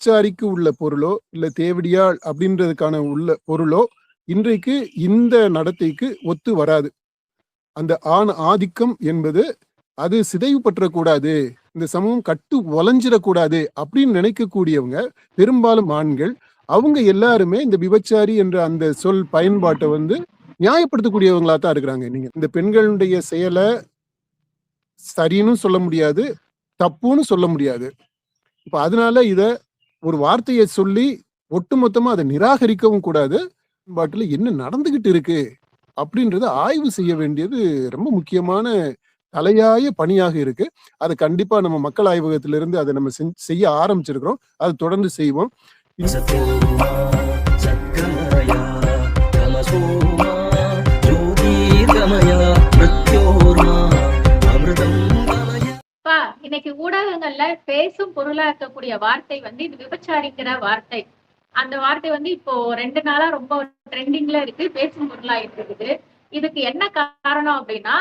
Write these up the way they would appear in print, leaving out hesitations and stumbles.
விபச்சாரிக்கு உள்ள பொருளோ இல்ல தேவடியாள் அப்படின்றதுக்கான உள்ள பொருளோ இன்றைக்கு இந்த நடத்தைக்கு ஒத்து வராது. அந்த ஆண் ஆதிக்கம் என்பது அது சிதைவு பற்றக்கூடாது, இந்த சமூகம் கட்டு ஒலைஞ்சிடக்கூடாது அப்படின்னு நினைக்கக்கூடியவங்க பெரும்பாலும் ஆண்கள். அவங்க எல்லாருமே இந்த விபச்சாரி என்ற அந்த சொல் பயன்பாட்டை நியாயப்படுத்தக்கூடியவங்களா தான் இருக்கிறாங்க. நீங்க இந்த பெண்களுடைய செயலை சரின்னு சொல்ல முடியாது, தப்புன்னு சொல்ல முடியாது. இப்ப அதனால இத ஒரு வார்த்தையை சொல்லி ஒட்டுமொத்தமா அதை நிராகரிக்கவும் கூடாது. பாட்டுல என்ன நடந்துகிட்டு இருக்கு அப்படின்றத ஆய்வு செய்ய வேண்டியது ரொம்ப முக்கியமான தலையாய பணியாக இருக்கு. அது கண்டிப்பா நம்ம மக்கள் ஆய்வகத்திலிருந்து அதை நம்ம செய்ய ஆரம்பிச்சிருக்கிறோம். அது தொடர்ந்து செய்வோம். இன்னைக்கு ஊடகங்கள்ல பேசும் பொருளா இருக்கக்கூடிய வார்த்தை இது விபச்சாரிக்கிற வார்த்தை. அந்த வார்த்தை இப்போ 2 நாளா ரொம்ப ட்ரெண்டிங்ல இருக்கு, பேசும் பொருளா இருக்குது. இதுக்கு என்ன காரணம் அப்படின்னா,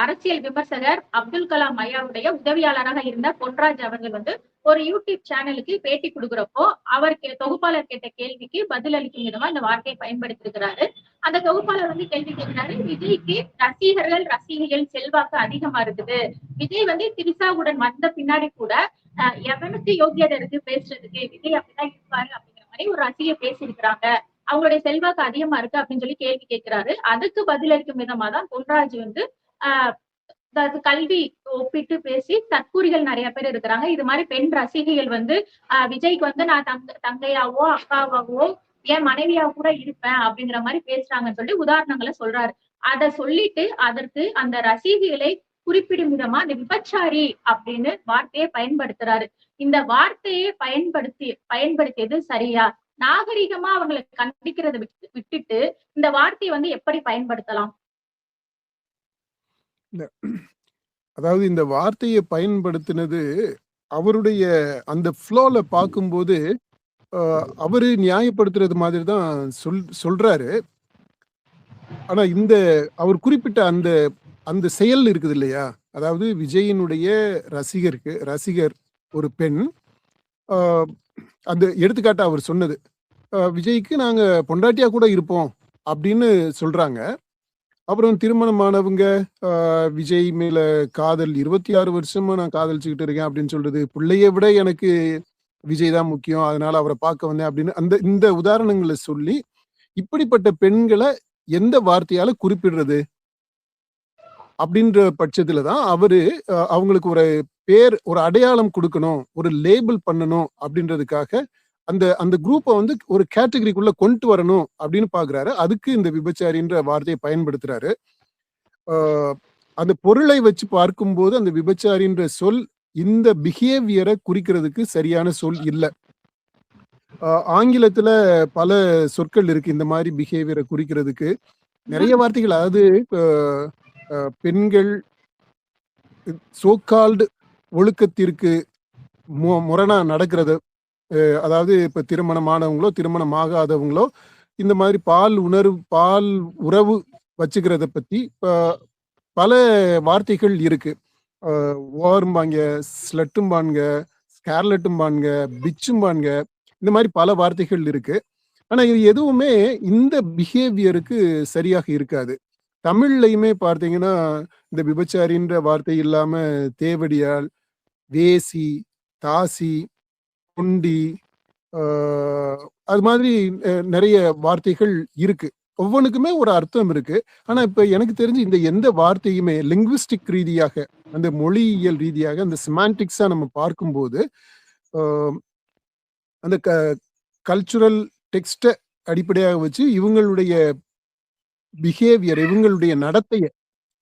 அரசியல் விமர்சகர் அப்துல் கலாம் ஐயாவுடைய உதவியாளராக இருந்த பொன்ராஜ் அவர்கள் ஒரு யூடியூப் சேனலுக்கு பேட்டி கொடுக்குறப்போ அவருக்கு தொகுப்பாளர் கேட்ட கேள்விக்கு பதில் அளிக்கும் விதமா இந்த வார்த்தையை பயன்படுத்திருக்கிறாரு. அந்த தொகுப்பாளர் கேள்வி கேட்கிறாரு, விஜய்க்கு ரசிகைகள் செல்வாக்கு அதிகமா இருக்குது. விஜய் திரிசாவுடன் வந்த பின்னாடி கூட எவனுக்கு யோகியதை இருக்கு பேசுறதுக்கு, விஜய் அப்படிதான் இருப்பாரு அப்படிங்கிற மாதிரி ஒரு ரசிகை பேசியிருக்கிறாங்க, அவங்களுடைய செல்வாக்கு அதிகமா இருக்கு அப்படின்னு சொல்லி கேள்வி கேட்கிறாரு. அதுக்கு பதிலளிக்கும் விதமா தான் பொன்ராஜ் கல்வி ஒப்பிட்டு பேசி தற்கூறிகள் நிறைய பேர் இருக்கிறாங்க. இது மாதிரி பெண் ரசிகைகள் விஜய்க்கு நான் தங்கையாவோ அக்காவாவோ என் மனைவியா கூட இருப்பேன் அப்படிங்கிற மாதிரி பேசுறாங்கன்னு சொல்லி உதாரணங்களை சொல்றாரு. அதை சொல்லிட்டு அதற்கு அந்த ரசிகைகளை குறிப்பிடும் விதமா இந்த விபச்சாரி அப்படின்னு வார்த்தையை பயன்படுத்துறாரு. இந்த வார்த்தையை பயன்படுத்தியது சரியா? நாகரிகமா அவங்களை கண்டிக்கிறத விட்டுட்டு இந்த வார்த்தையை எப்படி பயன்படுத்தலாம்? அதாவது இந்த வார்த்தையை பயன்படுத்தினது அவருடைய அந்த ஃப்ளோல பார்க்கும்போது அவரு நியாயப்படுத்துறது மாதிரி தான் சொல்றாரு. ஆனா இந்த அவர் குறிப்பிட்ட அந்த அந்த செயல் இருக்குது இல்லையா, அதாவது விஜயினுடைய ரசிகர் ஒரு பெண், அந்த எடுத்துக்காட்டா அவர் சொன்னது, விஜய்க்கு நாங்க பொண்டாட்டியா கூட இருப்போம் அப்படின்னு சொல்றாங்க. அப்புறம் திருமணமானவங்க விஜய் மேல காதல் 26 வருஷமா நான் காதலிச்சுக்கிட்டு இருக்கேன் அப்படின்னு சொல்றது, பிள்ளைய விட எனக்கு விஜய் தான் முக்கியம், அதனால அவரை பார்க்க வந்தேன் அப்படின்னு இந்த உதாரணங்களை சொல்லி இப்படிப்பட்ட பெண்களை எந்த வார்த்தையால குறிப்பிடுறது அப்படின்ற பட்சத்துலதான் அவரு அவங்களுக்கு ஒரு பேர், ஒரு அடையாளம் கொடுக்கணும், ஒரு லேபிள் பண்ணணும் அப்படின்றதுக்காக அந்த அந்த குரூப்பை ஒரு கேட்டகரிக்குள்ள கொண்டு வரணும் அப்படின்னு பாக்குறாரு. அதுக்கு இந்த விபச்சாரின்ற வார்த்தையை பயன்படுத்துறாரு. அந்த பொருளை வச்சு பார்க்கும்போது அந்த விபச்சாரின்ற சொல் இந்த பிஹேவியரை குறிக்கிறதுக்கு சரியான சொல் இல்லை. ஆங்கிலத்துல பல சொற்கள் இருக்கு இந்த மாதிரி பிஹேவியரை குறிக்கிறதுக்கு, நிறைய வார்த்தைகள். அதாவது பெண்கள் சோகால்டு ஒழுக்கத்திற்கு முரணா நடக்கிறது, அதாவது இப்ப திருமணமானவங்களோ திருமணம் ஆகாதவங்களோ இந்த மாதிரி பால் உறவு வச்சுக்கிறத பத்தி பல வார்த்தைகள் இருக்கு. ஓர்ம்பாங்க, ஸ்லட்டும்பாங்க, ஸ்கேர்லெட்டும்பாங்க, பிச்சும்பாங்க, இந்த மாதிரி பல வார்த்தைகள் இருக்கு. ஆனா இது எதுவுமே இந்த பிஹேவியருக்கு சரியாக இருக்காது. தமிழ்லையுமே பார்த்தீங்கன்னா இந்த விபச்சாரின்ற வார்த்தை இல்லாம தேவடியால், வேசி, தாசி, குண்டி, அது மாதிரி நிறைய வார்த்தைகள் இருக்கு. ஒவ்வொன்றுக்குமே ஒரு அர்த்தம் இருக்கு. ஆனா இப்ப எனக்கு தெரிஞ்சு இந்த எந்த வார்த்தையுமே லிங்குவிஸ்டிக் ரீதியாக, அந்த மொழியியல் ரீதியாக, அந்த சிமான்டிக்ஸா நம்ம பார்க்கும்போது அந்த கல்ச்சுரல் டெக்ஸ்ட அடிப்படையாக வச்சு இவங்களுடைய பிஹேவியர், இவங்களுடைய நடத்தைய,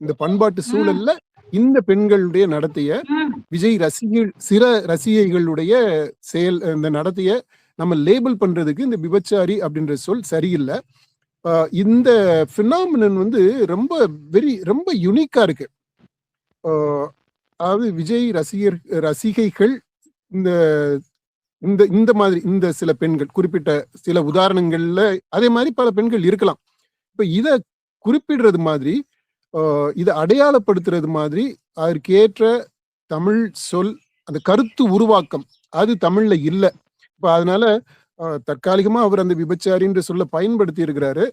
இந்த பண்பாட்டு சூழல்ல இந்த பெண்களுடைய நடத்தைய, விஜய் ரசிகைகளுடைய செயல், இந்த நடத்தைய நம்ம லேபிள் பண்றதுக்கு இந்த விபச்சாரி அப்படின்ற சொல் சரியில்லை. இந்த பினாமினன் ரொம்ப யூனிக்கா இருக்கு. அதாவது விஜய் ரசிகைகள் இந்த இந்த இந்த மாதிரி இந்த சில பெண்கள், குறிப்பிட்ட சில உதாரணங்கள்ல அதே மாதிரி பல பெண்கள் இருக்கலாம். இப்ப இத குறிப்பிடுறது மாதிரி, இதை அடையாளப்படுத்துறது மாதிரி அதற்கேற்ற தமிழ் சொல், அந்த கருத்து உருவாக்கம் அது தமிழ்ல இல்லை. இப்ப அதனால தற்காலிகமா அவர் அந்த விபச்சாரின்ற சொல்ல பயன்படுத்தி இருக்கிறாரு.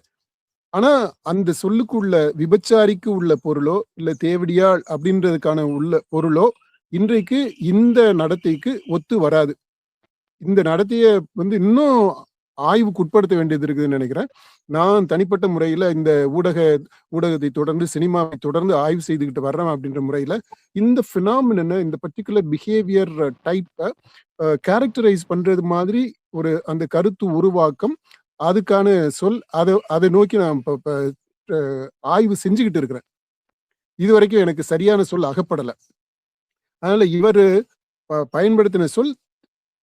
ஆனா, அந்த சொல்லுக்குள்ள விபச்சாரிக்கு உள்ள பொருளோ, இல்ல தேவடியாள் அப்படின்றதுக்கான உள்ள பொருளோ, இன்றைக்கு இந்த நடத்தைக்கு ஒத்து வராது. இந்த நடத்தைய இன்னும் ஆய்வுக்கு உட்படுத்த வேண்டியது இருக்குதுன்னு நினைக்கிறேன். நான் தனிப்பட்ட முறையில இந்த ஊடகத்தை தொடர்ந்து, சினிமாவை தொடர்ந்து ஆய்வு செய்துகிட்டு வர்றேன் அப்படின்ற முறையில, இந்த பினாமினன இந்த பர்ட்டிகுலர் பிஹேவியர் டைப்ப கேரக்டரைஸ் பண்றது மாதிரி அந்த கருத்து உருவாக்கம், அதுக்கான சொல் அதை நோக்கி நான் இப்ப இப்ப அ ஆய்வு செஞ்சுகிட்டு இருக்கிறேன். இதுவரைக்கும் எனக்கு சரியான சொல் அகப்படல. அதனால இவரு பயன்படுத்தின சொல்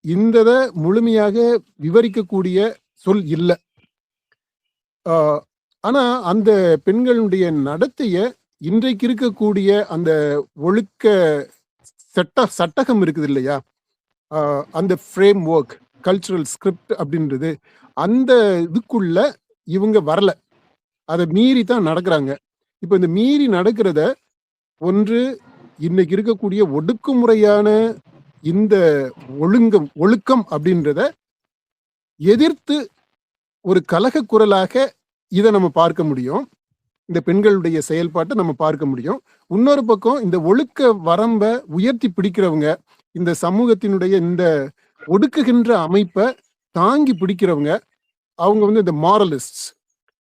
இந்தத முழுமையாக விவரிக்கக்கூடிய சொல் இல்ல. ஆ ஆனா அந்த பெண்களுடைய நடத்தைய இன்றைக்கு இருக்கக்கூடிய அந்த ஒழுக்க சட்டகம் இருக்குது இல்லையா? அந்த ஃப்ரேம் ஒர்க், கல்ச்சுரல் ஸ்கிரிப்ட் அப்படின்றது, அந்த இதுக்குள்ள இவங்க வரல. அத மீறி தான் நடக்குறாங்க. இப்ப இந்த மீறி நடக்கிறத, ஒன்று இன்னைக்கு இருக்கக்கூடிய ஒடுக்குமுறையான இந்த ஒழுக்கம் அப்படின்றத எதிர்த்து ஒரு கலக குரலாக இத நம்ம பார்க்க முடியும். இந்த பெண்களுடைய செயல்பாட்ட நம்ம பார்க்க முடியும். இன்னொரு பக்கம் இந்த ஒழுக்க வரம்ப உயர்த்தி பிடிக்கிறவங்க, இந்த சமூகத்தினுடைய இந்த ஒடுக்குகின்ற அமைப்ப தாங்கி பிடிக்கிறவங்க, அவங்க இந்த மாரலிஸ்ட்ஸ்,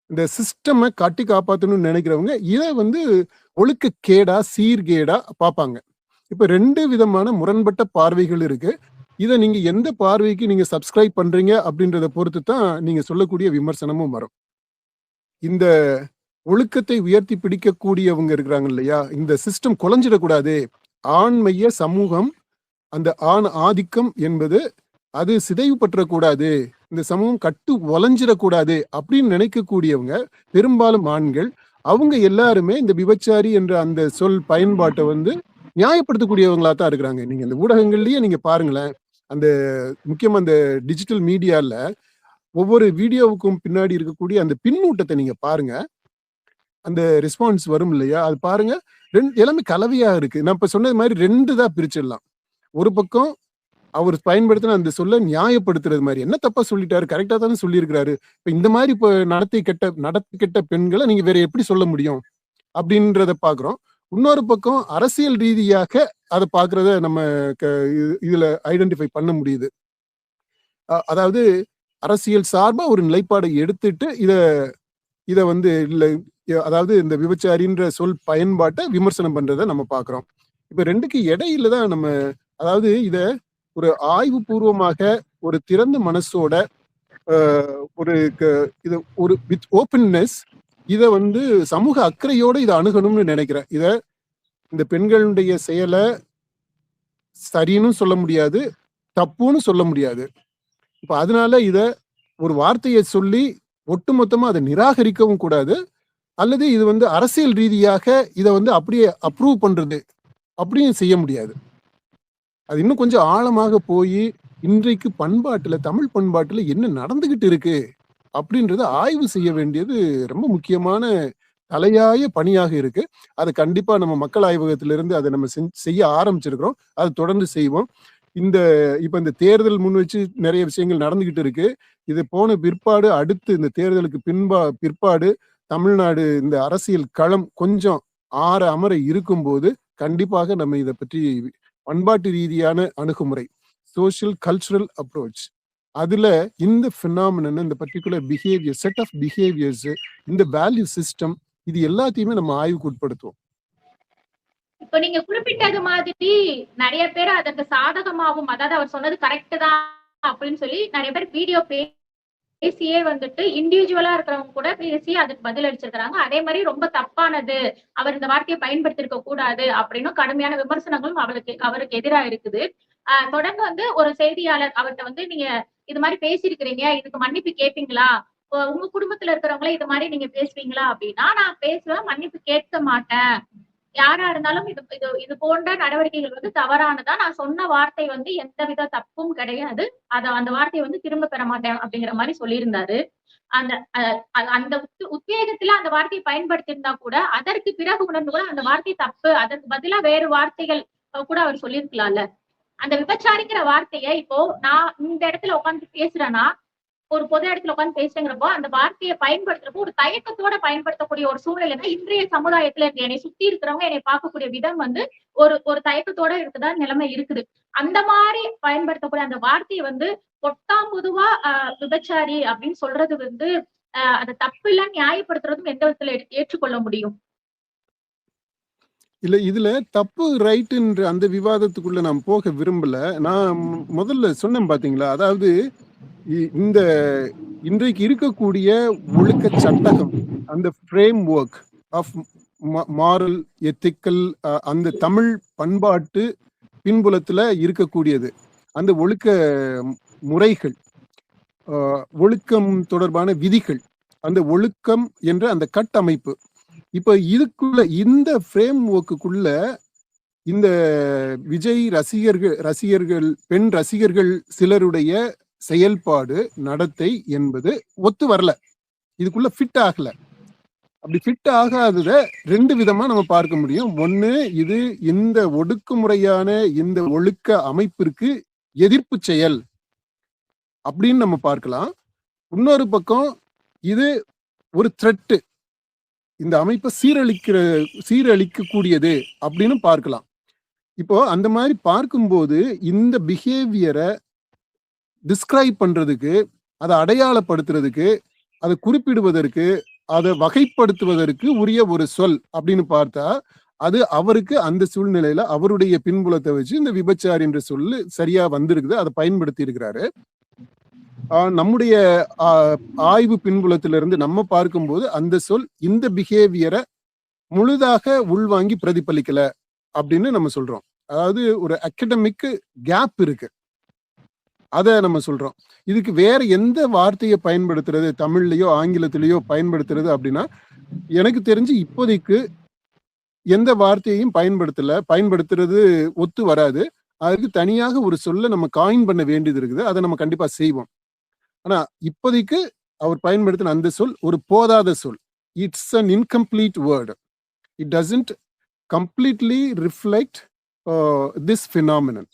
இந்த சிஸ்டம கட்டி காப்பாத்தணும்னு நினைக்கிறவங்க, இத ஒழுக்கக்கேடா, சீர்கேடா பார்ப்பாங்க. இப்ப 2 விதமான முரண்பட்ட பார்வைகள் இருக்கு. இத நீங்க எந்த பார்வைக்கு நீங்க சப்ஸ்கிரைப் பண்றீங்க அப்படின்றத பொறுத்து தான் நீங்க சொல்லக்கூடிய விமர்சனமும் வரும். இந்த ஒழுக்கத்தை உயர்த்தி பிடிக்கக்கூடியவங்க இருக்கிறாங்க இல்லையா? இந்த சிஸ்டம் குலைஞ்சிடக்கூடாது. ஆண்மைய சமூகம், அந்த ஆண் ஆதிக்கம் என்பது அது சிதைவுபற்றக்கூடாது. இந்த சமூகம் ஒலைஞ்சிடக்கூடாது அப்படின்னு நினைக்கக்கூடியவங்க, பெரும்பாலும் ஆண்கள். அவங்க எல்லாருமே இந்த விபச்சாரி என்ற அந்த சொல் பயன்பாட்ட நியாயப்படுத்தக்கூடியவங்களா தான் இருக்கிறாங்க. நீங்க இந்த ஊடகங்கள்லயே நீங்க பாருங்களேன். அந்த முக்கியமா அந்த டிஜிட்டல் மீடியால ஒவ்வொரு வீடியோவுக்கும் பின்னாடி இருக்கக்கூடிய அந்த பின்னூட்டத்தை நீங்க பாருங்க. அந்த ரெஸ்பான்ஸ் வரும் இல்லையா? அது பாருங்க. எல்லாமே கலவையா இருக்கு. நான் இப்ப சொன்னது மாதிரி 2 தான் பிரிச்சிடலாம். ஒரு பக்கம் அவர் பயன்படுத்தின அந்த சொல்ல நியாயப்படுத்துறது மாதிரி. என்ன தப்பா சொல்லிட்டாரு? கரெக்ட்டா தானே சொல்லியிருக்கிறாரு. இப்ப இந்த மாதிரி நடத்தை கெட்ட பெண்கள நீங்க வேற எப்படி சொல்ல முடியும்? அப்படின்றத பார்க்கிறோம். இன்னொரு பக்கம் அரசியல் ரீதியாக அத பார்க்கிறத நம்ம இதுல ஐடென்டிஃபை பண்ண முடியுது. அதாவது அரசியல் சார்பா ஒரு நிலைப்பாடை எடுத்துட்டு இத இல்ல, அதாவது இந்த விபச்சாரின்ற சொல் பயன்பாட்ட விமர்சனம் பண்றத நம்ம பார்க்கிறோம். இப்ப 2க்கு இடையில தான் நம்ம, அதாவது இத ஒரு ஆய்வுபூர்வமாக ஒரு திறந்த மனசோட ஒரு இத ஒரு வித் ஓப்பன்னஸ் இத சமூக அக்கறையோட இத அணுகணும்னு நினைக்கிறேன். இந்த பெண்களுடைய செயல சரின்னு சொல்ல முடியாது, தப்புன்னு சொல்ல முடியாது. இப்ப அதனால இத ஒரு வார்த்தையை சொல்லி ஒட்டுமொத்தமா அதை நிராகரிக்கவும் கூடாது. அல்லது இது அரசியல் ரீதியாக இத அப்படியே அப்ரூவ் பண்றது அப்படியும் செய்ய முடியாது. அது இன்னும் கொஞ்சம் ஆழமாக போய் இன்றைக்கு பண்பாட்டுல, தமிழ் பண்பாட்டுல என்ன நடந்துகிட்டு இருக்கு அப்படின்றத ஆய்வு செய்ய வேண்டியது ரொம்ப முக்கியமான தலையாய பணியாக இருக்கு. அது கண்டிப்பா நம்ம மக்கள் ஆய்வகத்திலிருந்து அதை நம்ம செய்ய ஆரம்பிச்சிருக்கிறோம். அது தொடர்ந்து செய்வோம். இப்ப இந்த தேர்தல் முன் வச்சு நிறைய விஷயங்கள் நடந்துகிட்டு இருக்கு. இது போன பிற்பாடு, அடுத்து இந்த தேர்தலுக்கு பிற்பாடு தமிழ்நாடு இந்த அரசியல் களம் கொஞ்சம் அமர இருக்கும்போது கண்டிப்பாக நம்ம இதை பற்றி பண்பாட்டு ரீதியான அணுகுமுறை, சோசியல் கல்ச்சுரல் அப்ரோச், அதுல இந்த பினாமினன், இந்த particular behaviour, set of behaviours, இந்த வேல்யூ சிஸ்டம், இது எல்லாத்தையுமே நம்ம ஆய்வுக்கு உட்படுத்துவோம். இப்ப நீங்க குறிப்பிட்டது மாதிரி நிறைய பேர் அதற்கு சாதகமாகவும், அதாவது அவர் சொன்னது கரெக்ட் தான் அப்படின்னு சொல்லி நிறைய பேர் வீடியோ பேசியே இண்டிவிஜுவலா இருக்கிறவங்க கூட பேசி அதுக்கு பதில் அளிச்சிருக்கிறாங்க. அதே மாதிரி ரொம்ப தப்பானது, அவர் இந்த வார்த்தையை பயன்படுத்திருக்க கூடாது அப்படின்னு கடுமையான விமர்சனங்களும் அவருக்கு எதிராக இருக்குது. தொடர்ந்து ஒரு செய்தியாளர் அவர்கிட்ட நீங்க இது மாதிரி பேசியிருக்கிறீங்க, இதுக்கு மன்னிப்பு கேட்பீங்களா, உங்க குடும்பத்துல இருக்கிறவங்களே இது மாதிரி நீங்க பேசுவீங்களா அப்படின்னா, நான் பேசுவேன், மன்னிப்பு கேட்க மாட்டேன். யாரா இருந்தாலும் இது போன்ற நடவடிக்கைகள் தவறானதா, நான் சொன்ன வார்த்தை எந்தவித தப்பும் கிடையாது, அந்த வார்த்தையை திரும்ப பெற மாட்டேன் அப்படிங்கிற மாதிரி சொல்லியிருந்தாரு. அந்த உத்வேகத்துல அந்த வார்த்தையை பயன்படுத்தி இருந்தா கூட அதற்கு பிறகு உணர்ந்து கூட அந்த வார்த்தை தப்பு, அதற்கு பதிலா வேறு வார்த்தைகள் கூட அவர் சொல்லியிருக்கலாம்ல. அந்த விபச்சாரிங்கிற வார்த்தையை இப்போ நான் இந்த இடத்துல உட்காந்து பேசுறேன்னா, ஒரு பொது இடத்துல உட்காந்து பேசுறேங்கிறப்போ அந்த வார்த்தையை பயன்படுத்துறப்போ ஒரு தயக்கத்தோட பயன்படுத்தக்கூடிய ஒரு சூழ்நிலை தான் இன்றைய சமுதாயத்துல இருக்கு. என்னை சுத்தி இருக்கிறவங்க என்னை பார்க்கக்கூடிய விதம் வந்து ஒரு தயக்கத்தோட இருக்குதா நிலைமை இருக்குது. அந்த மாதிரி பயன்படுத்தக்கூடிய அந்த வார்த்தையை வந்து பொத்தாம் பொதுவா விபச்சாரி அப்படின்னு சொல்றது வந்து அந்த தப்பு இல்ல நியாயப்படுத்துறதும் எந்த விதத்துல ஏற்றுக்கொள்ள முடியும்? இல்ல இதுல தப்பு ரைட்டுன்ற அந்த விவாதத்துக்குள்ள நான் போக விரும்பல. நான் முதல்ல சொன்னேன் பாத்தீங்களா, அதாவது இந்த இன்றைக்கு இருக்கக்கூடிய ஒழுக்க சட்டகம், அந்த framework of moral ethical, அந்த தமிழ் பண்பாட்டு பின்புலத்துல இருக்கக்கூடியது, அந்த ஒழுக்க முறைகள், ஒழுக்கம் தொடர்பான விதிகள், அந்த ஒழுக்கம் என்ற அந்த கட்டமைப்பு, இப்ப இதுக்குள்ள இந்த ஃப்ரேம் ஒர்க்குள்ள இந்த விஜய் ரசிகர்கள் பெண் ரசிகர்கள் சிலருடைய செயல்பாடு நடத்தை என்பது ஒத்து வரல, இதுக்குள்ள ஃபிட் ஆகல. அப்படி ஃபிட் ஆகாதத ரெண்டு விதமா நம்ம பார்க்க முடியும். ஒண்ணு, இது இந்த ஒடுக்குமுறையான இந்த ஒழுக்க அமைப்பிற்கு எதிர்ப்பு செயல் அப்படின்னு நம்ம பார்க்கலாம். இன்னொரு பக்கம் இது ஒரு த்ரெட்டு, இந்த அமைப்பை சீரழிக்கக்கூடியது அப்படின்னு பார்க்கலாம். இப்போ அந்த மாதிரி பார்க்கும்போது இந்த பிஹேவியரை டிஸ்கிரைப் பண்றதுக்கு, அதை அடையாளப்படுத்துறதுக்கு, அதை குறிப்பிடுவதற்கு, அதை வகைப்படுத்துவதற்கு உரிய ஒரு சொல் அப்படின்னு பார்த்தா, அது அவருக்கு அந்த சூழ்நிலையில அவருடைய பின்புலத்தை வச்சு இந்த விபச்சாரி என்ற சொல்லு சரியா வந்திருக்குது, அதை பயன்படுத்தி இருக்கிறாரு. நம்முடைய ஆய்வு பின்புலத்திலிருந்து நம்ம பார்க்கும்போது அந்த சொல் இந்த பிஹேவியரை முழுதாக உள்வாங்கி பிரதிபலிக்கல அப்படின்னு நம்ம சொல்றோம். அதாவது ஒரு அகடமிக் கேப் இருக்கு, அத நம்ம சொல்றோம். இதுக்கு வேற எந்த வார்த்தையை பயன்படுத்துறது, தமிழ்லயோ ஆங்கிலத்திலேயோ பயன்படுத்துறது அப்படின்னா, எனக்கு தெரிஞ்சு இப்போதைக்கு எந்த வார்த்தையையும் பயன்படுத்துறது ஒத்து வராது. அதுக்கு தனியாக ஒரு சொல்ல நம்ம காயின் பண்ண வேண்டியது இருக்குது, அதை நம்ம கண்டிப்பா செய்வோம். ஆனா இப்போதைக்கு அவர் பயன்படுத்தின அந்த சொல் ஒரு போதாத சொல். It's an incomplete word. It doesn't completely reflect this phenomenon.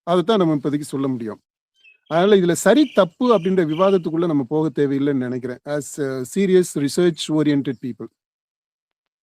அதைத்தான் நம்ம இப்போதைக்கு சொல்ல முடியும். அதனால இதுல சரி தப்பு அப்படின்ற விவாதத்துக்குள்ள நம்ம போக தேவையில்லைன்னு நினைக்கிறேன், as serious research oriented people.